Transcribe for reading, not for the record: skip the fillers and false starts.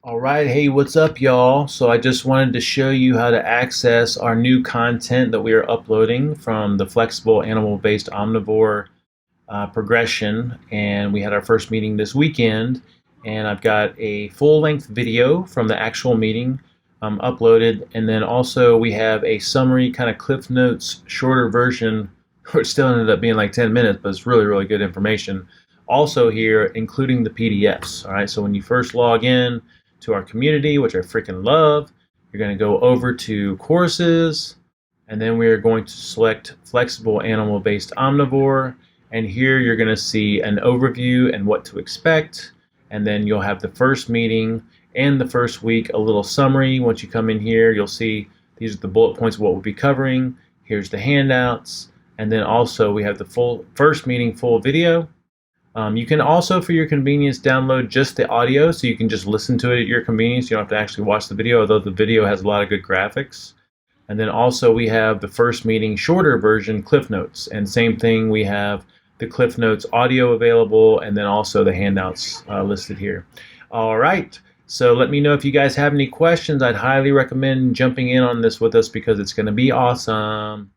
All right, hey, what's up, y'all? So I just wanted to show you how to access our new content that we are uploading from the Flexible Animal-Based Omnivore progression. And we had our first meeting this weekend, and I've got a full-length video from the actual meeting uploaded. And then also we have a summary kind of Cliff Notes, shorter version, which still ended up being like 10 minutes, but it's really, really good information. Also here, including the PDFs. All right, so when you first log in to our community, which I freaking love, you're going to go over to courses, and then we are going to select Flexible Animal-Based Omnivore. And here you're going to see an overview and what to expect. And then you'll have the first meeting and the first week, a little summary. Once you come in here, you'll see these are the bullet points of what we'll be covering. Here's the handouts. And then also we have the full first meeting full video. You can also, for your convenience, download just the audio, so you can just listen to it at your convenience. You don't have to actually watch the video, although the video has a lot of good graphics. And then also we have the first meeting shorter version, Cliff Notes. And same thing, we have the Cliff Notes audio available, and then also the handouts listed here. All right, so let me know if you guys have any questions. I'd highly recommend jumping in on this with us because it's going to be awesome.